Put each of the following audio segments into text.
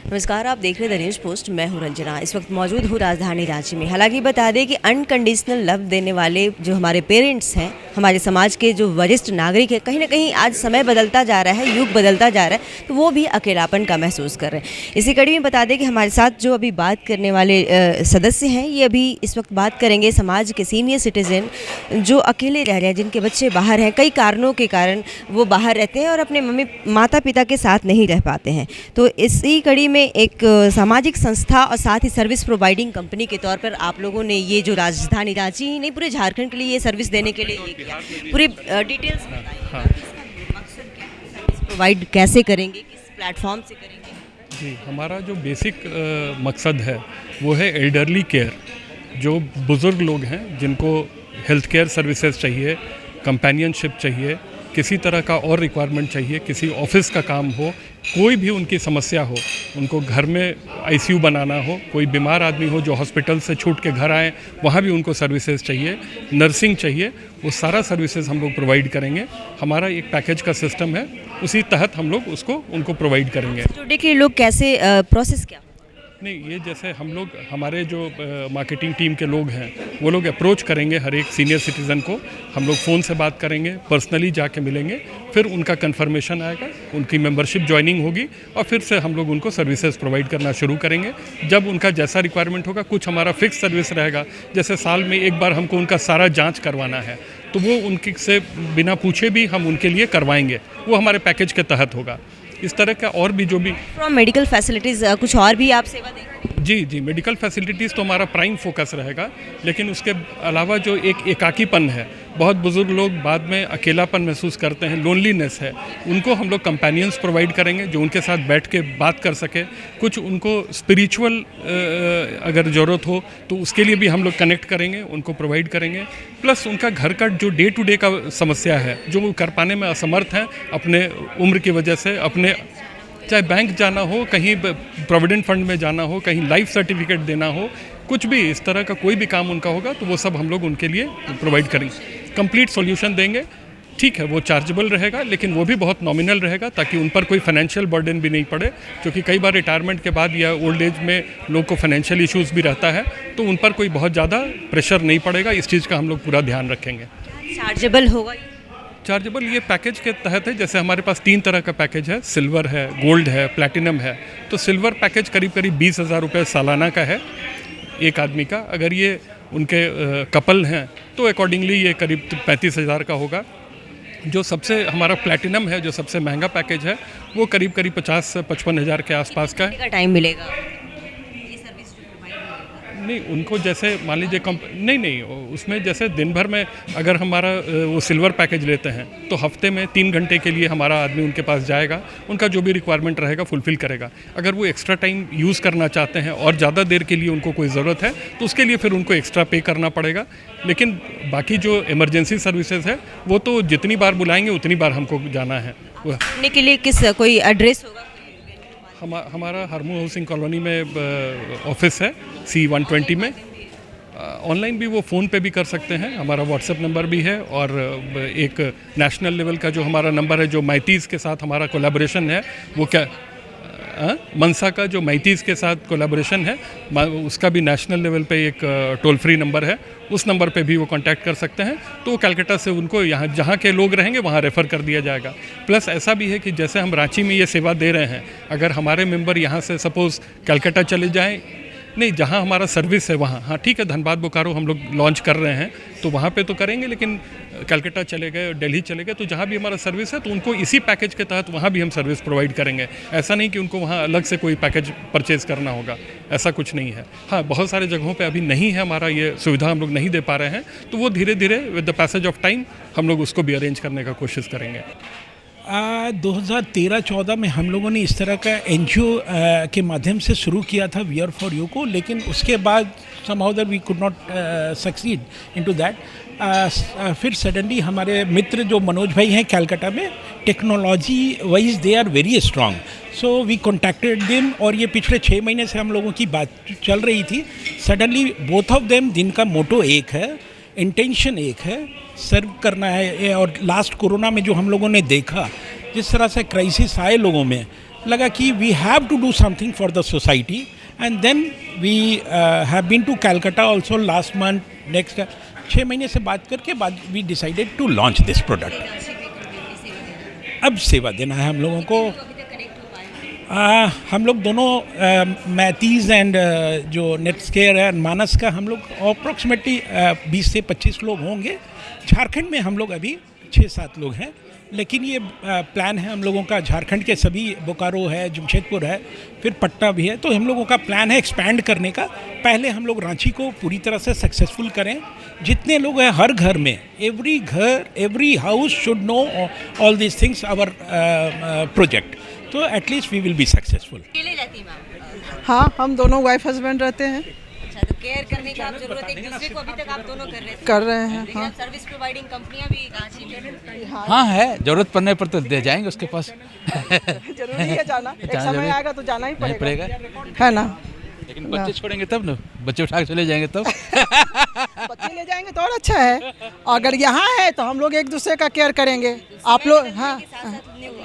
नमस्कार, आप देख रहे हैं द न्यूज़ पोस्ट। मैं हूं रंजना। इस वक्त मौजूद हूं राजधानी रांची में। हालांकि बता दें कि अनकंडीशनल लव देने वाले जो हमारे पेरेंट्स हैं, हमारे समाज के जो वरिष्ठ नागरिक हैं, कहीं ना कहीं आज समय बदलता जा रहा है, युग बदलता जा रहा है, तो वो भी अकेलापन का महसूस कर रहे हैं। इसी कड़ी में बता दें कि हमारे साथ जो अभी बात करने वाले सदस्य हैं, ये अभी इस वक्त बात करेंगे समाज के सीनियर सिटीज़न जो अकेले रह रहे हैं, जिनके बच्चे बाहर हैं, कई कारणों के कारण वो बाहर रहते हैं और अपने माता पिता के साथ नहीं रह पाते हैं। तो इसी कड़ी में एक सामाजिक संस्था और साथ ही सर्विस प्रोवाइडिंग कंपनी के तौर पर आप लोगों ने ये जो राजधानी रांची ही नहीं, पूरे झारखंड के लिए ये सर्विस देने के लिए ये किया। पूरी डिटेल्स बताइए, मकसद क्या है, सर्विस प्रोवाइड कैसे करेंगे, किस प्लेटफॉर्म से करेंगे? जी, हमारा जो बेसिक मकसद है वो है एल्डरली केयर। जो बुज़ुर्ग लोग हैं जिनको हेल्थ केयर सर्विसेज चाहिए, कंपेनियनशिप चाहिए, किसी तरह का और रिक्वायरमेंट चाहिए, किसी ऑफिस का काम हो, कोई भी उनकी समस्या हो, उनको घर में आईसीयू बनाना हो, कोई बीमार आदमी हो जो हॉस्पिटल से छूट के घर आए, वहाँ भी उनको सर्विसेज चाहिए, नर्सिंग चाहिए, वो सारा सर्विसेज हम लोग प्रोवाइड करेंगे। हमारा एक पैकेज का सिस्टम है, उसी तहत हम लोग उसको उनको प्रोवाइड करेंगे। जुड़ने के लिए लोग कैसे, प्रोसेस क्या? नहीं, ये जैसे हम लोग, हमारे जो मार्केटिंग टीम के लोग हैं, वो लोग अप्रोच करेंगे हर एक सीनियर सिटीज़न को। हम लोग फ़ोन से बात करेंगे, पर्सनली जाके मिलेंगे, फिर उनका कंफर्मेशन आएगा, उनकी मेंबरशिप ज्वाइनिंग होगी और फिर से हम लोग उनको सर्विसेज प्रोवाइड करना शुरू करेंगे। जब उनका जैसा रिक्वायरमेंट होगा, कुछ हमारा फिक्स सर्विस रहेगा, जैसे साल में एक बार हमको उनका सारा जाँच करवाना है, तो वो उनके से बिना पूछे भी हम उनके लिए करवाएंगे, वो हमारे पैकेज के तहत होगा। इस तरह का और भी जो भी फ्रॉम मेडिकल फैसिलिटीज़ कुछ और भी आप सेवा देंगे? जी, मेडिकल फैसिलिटीज़ तो हमारा प्राइम फोकस रहेगा, लेकिन उसके अलावा जो एक एकाकीपन है, बहुत बुज़ुर्ग लोग बाद में अकेलापन महसूस करते हैं, लोनलीनेस है, उनको हम लोग कंपेनियंस प्रोवाइड करेंगे जो उनके साथ बैठ के बात कर सके। कुछ उनको स्पिरिचुअल अगर ज़रूरत हो तो उसके लिए भी हम लोग कनेक्ट करेंगे, उनको प्रोवाइड करेंगे। प्लस उनका घर का जो डे टू डे का समस्या है, जो वो कर पाने में असमर्थ हैं अपने उम्र की वजह से, अपने चाहे बैंक जाना हो, कहीं प्रोविडेंट फंड में जाना हो, कहीं लाइफ सर्टिफिकेट देना हो, कुछ भी इस तरह का कोई भी काम उनका होगा तो वो सब हम लोग उनके लिए प्रोवाइड करेंगे, कंप्लीट सॉल्यूशन देंगे। ठीक है, वो चार्जेबल रहेगा, लेकिन वो भी बहुत नॉमिनल रहेगा ताकि उन पर कोई फाइनेंशियल बर्डन भी नहीं पड़े, क्योंकि कई बार रिटायरमेंट के बाद या ओल्ड एज में लोग को फाइनेंशियल इश्यूज़ भी रहता है, तो उन पर कोई बहुत ज़्यादा प्रेशर नहीं पड़ेगा। इस चीज़ का हम लोग पूरा ध्यान रखेंगे। चार्जेबल होगा? चार्जेबल ये पैकेज के तहत है। जैसे हमारे पास 3 तरह का पैकेज है, सिल्वर है, गोल्ड है, प्लैटिनम है। तो सिल्वर पैकेज करीब 20,000 रुपये सालाना का है एक आदमी का। अगर ये उनके कपल हैं तो अकॉर्डिंगली ये करीब 35,000 का होगा। जो सबसे हमारा प्लैटिनम है, जो सबसे महंगा पैकेज है, वो करीब 50 से 55,000 के आसपास का है। टाइम मिलेगा? नहीं, उनको जैसे मान लीजिए नहीं, उसमें जैसे दिन भर में अगर हमारा वो सिल्वर पैकेज लेते हैं तो हफ्ते में 3 घंटे के लिए हमारा आदमी उनके पास जाएगा, उनका जो भी रिक्वायरमेंट रहेगा फुलफ़िल करेगा। अगर वो एक्स्ट्रा टाइम यूज़ करना चाहते हैं और ज़्यादा देर के लिए उनको कोई ज़रूरत है तो उसके लिए फिर उनको एक्स्ट्रा पे करना पड़ेगा। लेकिन बाकी जो इमरजेंसी सर्विसेज है वो तो जितनी बार बुलाएंगे उतनी बार हमको जाना है। के लिए किस कोई एड्रेस होगा? हमारा हार्मो हाउसिंग कॉलोनी में ऑफिस है, C120 में। ऑनलाइन भी वो फ़ोन पे भी कर सकते हैं, हमारा व्हाट्सएप नंबर भी है, और एक नेशनल लेवल का जो हमारा नंबर है, जो मैतीज़ के साथ हमारा कोलैबोरेशन है, वो क्या मनसा का जो मैतीज़ के साथ कोलैबोरेशन है, उसका भी नेशनल लेवल पे एक टोल फ्री नंबर है, उस नंबर पे भी वो कांटेक्ट कर सकते हैं। तो वो कलकत्ता से उनको यहाँ जहाँ के लोग रहेंगे वहाँ रेफ़र कर दिया जाएगा। प्लस ऐसा भी है कि जैसे हम रांची में ये सेवा दे रहे हैं, अगर हमारे मेंबर यहाँ से सपोज़ कलकत्ता चले जाएँ, नहीं, जहाँ हमारा सर्विस है वहाँ, हाँ ठीक है, धनबाद बोकारो हम लोग लॉन्च कर रहे हैं तो वहाँ पे तो करेंगे, लेकिन कलकत्ता चले गए, दिल्ली चले गए, तो जहाँ भी हमारा सर्विस है तो उनको इसी पैकेज के तहत वहाँ भी हम सर्विस प्रोवाइड करेंगे। ऐसा नहीं कि उनको वहाँ अलग से कोई पैकेज परचेज़ करना होगा, ऐसा कुछ नहीं है। हाँ, बहुत सारे जगहों पे अभी नहीं है, हमारा ये सुविधा हम लोग नहीं दे पा रहे हैं, तो वो धीरे धीरे with the passage of time हम लोग उसको भी अरेंज करने का कोशिश करेंगे। 2013-14 में हम लोगों ने इस तरह का NGO के माध्यम से शुरू किया था वी आर फॉर यू को, लेकिन उसके बाद somehow that we could not succeed into that. फिर सडनली हमारे मित्र जो मनोज भाई हैं कलकत्ता में, technology wise they are very strong, so we contacted them, और ये पिछले 6 महीने से हम लोगों की बात चल रही थी। सडनली बोथ ऑफ देम, जिनका मोटो एक है, इंटेंशन एक है, सर्व करना है। और लास्ट कोरोना में जो हम लोगों ने देखा, जिस तरह से क्राइसिस आए लोगों में, लगा कि we have to do something for the society, and then we have been to Calcutta also last month. Next 6 महीने से बात करके बाद we decided to launch this product. अब सेवा देना है हम लोगों को. हम लोग दोनों मैथीज़ एंड जो नेटस्केयर है मानस का हम लोग अप्रॉक्सीमेटली 20 से 25 लोग होंगे. झारखंड में हम लोग अभी 6-7 लोग हैं, लेकिन ये प्लान है हम लोगों का. झारखंड के सभी, बोकारो है, जमशेदपुर है, फिर पटना भी है, तो हम लोगों का प्लान है एक्सपैंड करने का. पहले हम लोग रांची को पूरी तरह से सक्सेसफुल करें. जितने लोग हैं हर घर में, एवरी घर, every house should know all this things our project. तो at least we will be successful. अकेले रहती हैं मैम? हाँ, हम दोनों वाइफ हस्बैंड रहते हैं. अच्छा, तो केयर करने का आप जरूरत एक दूसरे को अभी तक आप दोनों कर रहे थे? कर रहे हैं. लेकिन हाँ, अब सर्विस प्रोवाइडिंग कंपनियां भी रांची में हाँ है, जरूरत पड़ने पर तो दे जाएंगे उसके पास. जरूरी है जाना. एक जाना समय जरूरी. आएगा तो जाना ही नहीं पड़ेगा, पड़ेगा, है ना. लेकिन बच्चे छोड़ेंगे तब ना, बच्चे उठा के चले जाएंगे तब. बच्चे ले जाएंगे तो और अच्छा है. अगर यहाँ है तो हम लोग एक दूसरे का केयर करेंगे. आप लोग, हाँ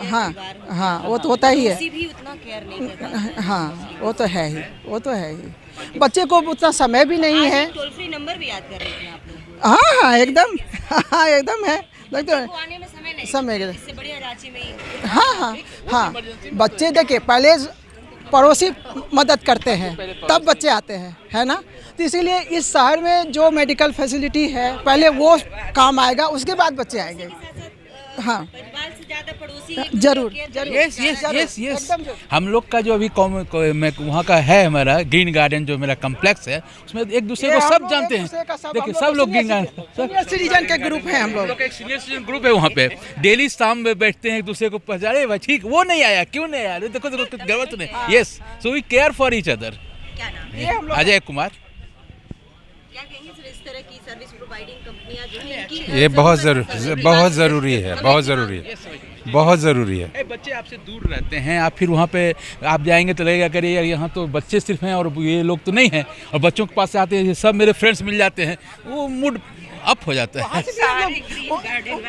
हाँ हाँ, वो तो होता ही है. किसी भी उतना केयर नहीं करता. हाँ, वो तो है ही, वो तो है ही. बच्चे को उतना समय भी नहीं है. टोल फ्री नंबर भी याद कर रहे थे आप लोग. हाँ हाँ, एकदम. हाँ, एकदम है. देखो, वो आने में समय नहीं. समय इससे बढ़िया रांची में ही. हाँ हाँ हाँ. बच्चे देखिए, पहले पड़ोसी मदद करते हैं, तब बच्चे आते हैं, है ना. तो इसीलिए इस शहर में जो मेडिकल फैसिलिटी है, पहले वो काम आएगा, उसके बाद बच्चे आएंगे. हाँ, परिवार से ज्यादा पड़ोसी जरूर जरूर. Yes yes yes yes. एकदम जरूर. हम लोग का जो अभी वहाँ का है, हमारा ग्रीन गार्डन जो मेरा कम्प्लेक्स है, उसमें एक दूसरे को सब जानते हैं. देखिए सब लोग ग्रीन गार्डन, सीनियर सिटीजन के ग्रुप हैं हम लोग. एक सीनियर सिटीजन ग्रुप है वहाँ पे. डेली शाम में बैठते हैं, एक दूसरे को पहचाने. भाई ठीक, वो नहीं आया, क्यों नहीं आया, देखो देखो कुछ गड़बड़ तो नहीं. Yes, so we care for each other. क्या नाम है? ये हम लोग अजय कुमार. क्या कहेंगे सर, इस तरह की सर्विस प्रोवाइडिंग कंपनियां जो हैं, इनकी ये बहुत ज़रूरी है, बहुत ज़रूरी है, बहुत ज़रूरी है. बच्चे आपसे दूर रहते हैं, आप फिर वहाँ पे आप जाएंगे तो लगेगा करिए यार यहाँ तो बच्चे सिर्फ हैं और ये लोग तो नहीं हैं, और बच्चों के पास से आते हैं सब मेरे फ्रेंड्स मिल जाते हैं, वो मूड अप हो जाता है.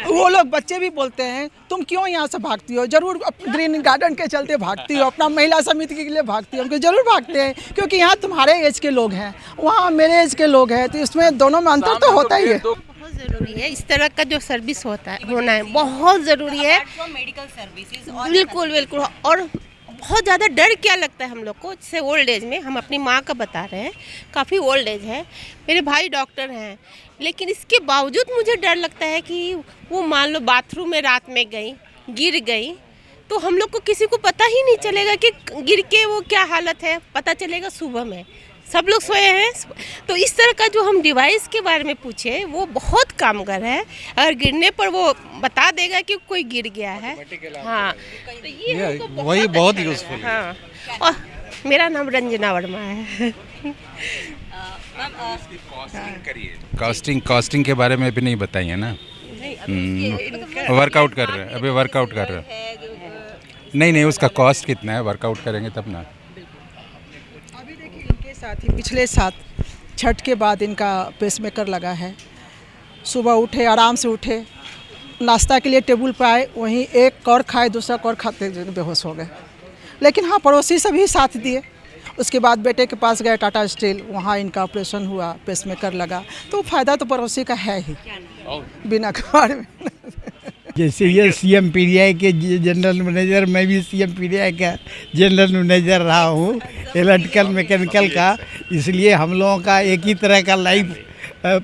वो लोग बच्चे भी बोलते हैं, तुम क्यों यहाँ से भागती हो. जरूर ग्रीन गार्डन के चलते भागती हो, अपना महिला समिति के लिए भागती हो. उनको जरूर भागते हैं, क्योंकि यहाँ तुम्हारे एज के लोग हैं, वहाँ मेरे एज के लोग हैं, तो इसमें दोनों में अंतर तो होता ही है. बहुत ज़रूरी है इस तरह का जो सर्विस होता है, होना है बहुत ज़रूरी है. मेडिकल सर्विसेज बिल्कुल बिल्कुल. और बहुत ज़्यादा डर क्या लगता है हम लोग को, जैसे ओल्ड एज में, हम अपनी माँ का बता रहे हैं, काफ़ी ओल्ड एज है, मेरे भाई डॉक्टर हैं, लेकिन इसके बावजूद मुझे डर लगता है कि वो मान लो बाथरूम में रात में गई, गिर गई, तो हम लोग को किसी को पता ही नहीं चलेगा कि गिर के वो क्या हालत है. पता चलेगा सुबह में, सब लोग सोए हैं. तो इस तरह का जो हम डिवाइस के बारे में पूछे, वो बहुत कामगर है. अगर गिरने पर वो बता देगा कि कोई गिर गया है. हाँ, तो ये हमको वही बहुत यूज़फुल है. हाँ. और मेरा नाम रंजना वर्मा है. कॉस्टिंग के बारे में भी नहीं बताइए ना. वर्कआउट कर रहे हैं, अभी वर्कआउट कर रहे हैं. नहीं, उसका कॉस्ट कितना है, वर्कआउट करेंगे तब ना. अभी देखिए, इनके साथ ही पिछले साथ छठ के बाद इनका पेसमेकर लगा है. सुबह उठे, आराम से उठे, नाश्ता के लिए टेबल पर आए, वहीं एक कौर खाए, दूसरा कौर खाते बेहोश हो गए. लेकिन हाँ, पड़ोसी सभी साथ दिए. उसके बाद बेटे के पास गए टाटा स्टील, वहाँ इनका ऑपरेशन हुआ, पेसमेकर लगा. तो फ़ायदा तो पड़ोसी का है ही, बिना कबाड़ में. जैसे ये सीएम पीडीआई के जनरल मैनेजर, मैं भी सीएम पीडीआई का जनरल मैनेजर रहा हूँ, इलेक्ट्रिकल मैकेनिकल का. इसलिए हम लोगों का एक ही तरह का लाइफ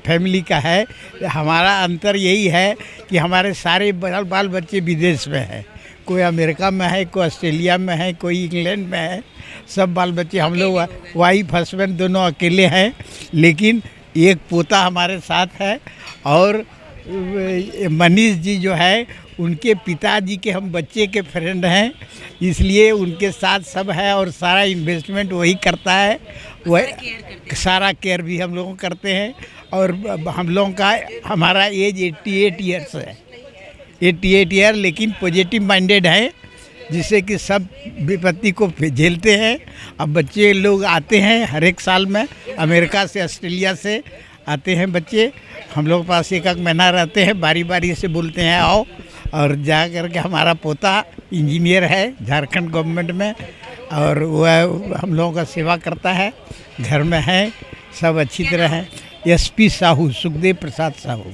फैमिली का है. हमारा अंतर यही है कि हमारे सारे बाल बच्चे विदेश में हैं. कोई अमेरिका में है, कोई ऑस्ट्रेलिया में है, कोई इंग्लैंड में है. सब बाल बच्चे हम लोग वाइफ हस्बैंड दोनों अकेले हैं. लेकिन एक पोता हमारे साथ है, और मनीष जी जो है, उनके पिताजी के हम बच्चे के फ्रेंड हैं, इसलिए उनके साथ सब है, और सारा इन्वेस्टमेंट वही करता है. वह सारा केयर भी हम लोग करते हैं. और हम लोगों का हमारा एज 88 ईयर्स है, 88 ईयर, लेकिन पॉजिटिव माइंडेड है, जिससे कि सब विपत्ति को झेलते हैं. अब बच्चे लोग आते हैं हर एक साल में, अमेरिका से, ऑस्ट्रेलिया से आते हैं बच्चे. हम लोग पास एक महीना रहते हैं, बारी बारी से बोलते हैं आओ, और जा कर के हमारा पोता इंजीनियर है झारखंड गवर्नमेंट में, और वह हम लोगों का सेवा करता है, घर में है, सब अच्छी तरह है। एसपी साहू, सुखदेव प्रसाद साहू।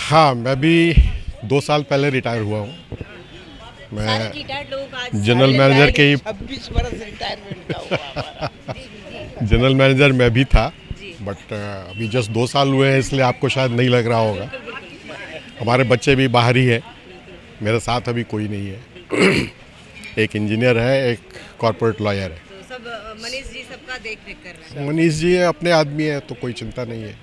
हाँ, मैं भी 2 साल पहले रिटायर हुआ हूँ। मैं जनरल मैनेजर के ही 26 वर्ष रिटायरमेंट का हुआ हमारा। जनरल मैनेजर मैं भी था, बट अभी जस्ट 2 साल हुए हैं, इसलिए आपको शायद नहीं लग रहा होगा। हमारे बच्चे भी बाहर ही है, मेरे साथ अभी कोई नहीं है। एक इंजीनियर है, एक कॉर्पोरेट लॉयर है। तो सब मनीष जी सबका देख रेख कर रहे हैं। मनीष जी अपने आदमी है, तो कोई चिंता नहीं है।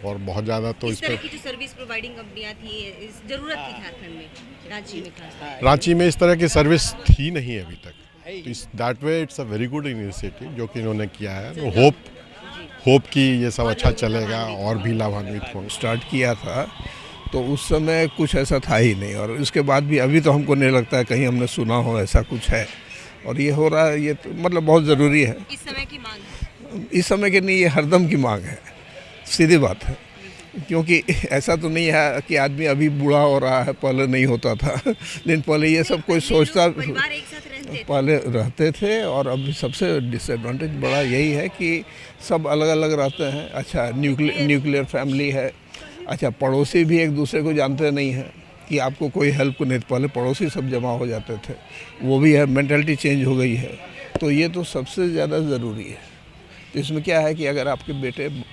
और बहुत ज़्यादा तो इस तरह की जो सर्विस प्रोवाइडिंग कंपनियां थी, इस जरूरत थी झारखंड में, रांची में खास। रांची में इस तरह की सर्विस थी नहीं अभी तक, तो इस that way it's a very good initiative जो कि इन्होंने किया है। होप कि ये सब अच्छा चलेगा और भी लाभान्वित होंगे। स्टार्ट किया था तो उस समय कुछ ऐसा था ही नहीं, और इसके बाद भी अभी तो हमको नहीं लगता है कहीं हमने सुना हो ऐसा कुछ है, और ये हो रहा है। ये तो मतलब बहुत ज़रूरी है। इस समय की मांग है, इस समय की नहीं, ये हरदम की मांग है, सीधी बात है। क्योंकि ऐसा तो नहीं है कि आदमी अभी बूढ़ा हो रहा है, पहले नहीं होता था। लेकिन पहले ये सब कोई सोचता, परिवार एक साथ रहते थे। पहले रहते थे, और अभी सबसे डिसएडवांटेज बड़ा यही है कि सब अलग अलग रहते हैं। अच्छा, न्यूक्लियर फैमिली है। अच्छा, पड़ोसी भी एक दूसरे को जानते नहीं हैं कि आपको कोई हेल्प को नहीं। पहले पड़ोसी सब जमा हो जाते थे, वो भी है, मेंटालिटी चेंज हो गई है। तो ये तो सबसे ज़्यादा ज़रूरी है। तो इसमें क्या है कि अगर आपके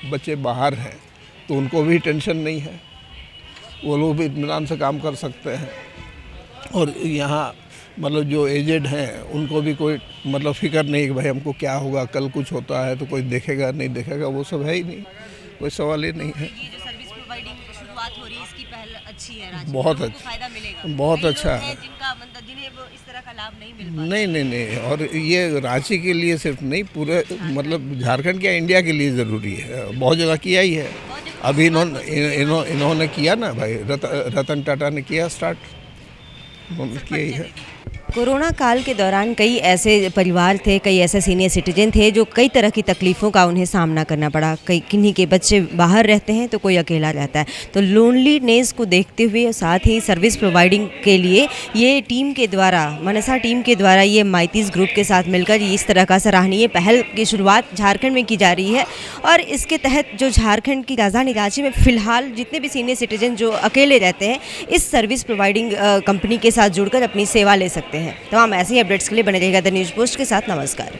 बच्चे बाहर हैं तो उनको भी टेंशन नहीं है, वो लोग भी इत्मीनान से काम कर सकते हैं। और यहाँ मतलब जो एजेड हैं उनको भी कोई मतलब फ़िक्र नहीं कि भाई हमको क्या होगा, कल कुछ होता है तो कोई देखेगा नहीं देखेगा, वो सब है ही नहीं, कोई सवाल ही नहीं है। ये जो सर्विस प्रोवाइडिंग शुरुआत हो रही है, इसकी पहल अच्छी है। रांची बहुत में लोगों को अच्छा, फायदा मिलेगा। बहुत कई अच्छा लोग है। हैं जिनका मतलब जिन्हें वो इस तरह का लाभ नहीं मिल पाता। नहीं, और ये रांची के लिए सिर्फ नहीं, पूरे मतलब झारखंड क्या इंडिया के लिए ज़रूरी है। बहुत जगह किया ही है। अभी इन्होंने किया ना भाई, रतन टाटा ने किया स्टार्ट, किया ही है। कोरोना काल के दौरान कई ऐसे परिवार थे, कई ऐसे सीनियर सिटीजन थे जो कई तरह की तकलीफ़ों का उन्हें सामना करना पड़ा। कई किन्हीं के बच्चे बाहर रहते हैं तो कोई अकेला रहता है। तो लोनलीनेस को देखते हुए, साथ ही सर्विस प्रोवाइडिंग के लिए ये टीम के द्वारा, मनसा टीम के द्वारा, ये माइतीज़ ग्रुप के साथ मिलकर इस तरह का सराहनीय पहल की शुरुआत झारखंड में की जा रही है। और इसके तहत जो झारखंड की राजधानी रांची में फ़िलहाल जितने भी सीनियर सिटीजन जो अकेले रहते हैं, इस सर्विस प्रोवाइडिंग कंपनी के साथ जुड़कर अपनी सेवा ले सकते हैं। तमाम ऐसे ही अपडेट्स के लिए बने रहिएगा द न्यूज़ पोस्ट के साथ। नमस्कार।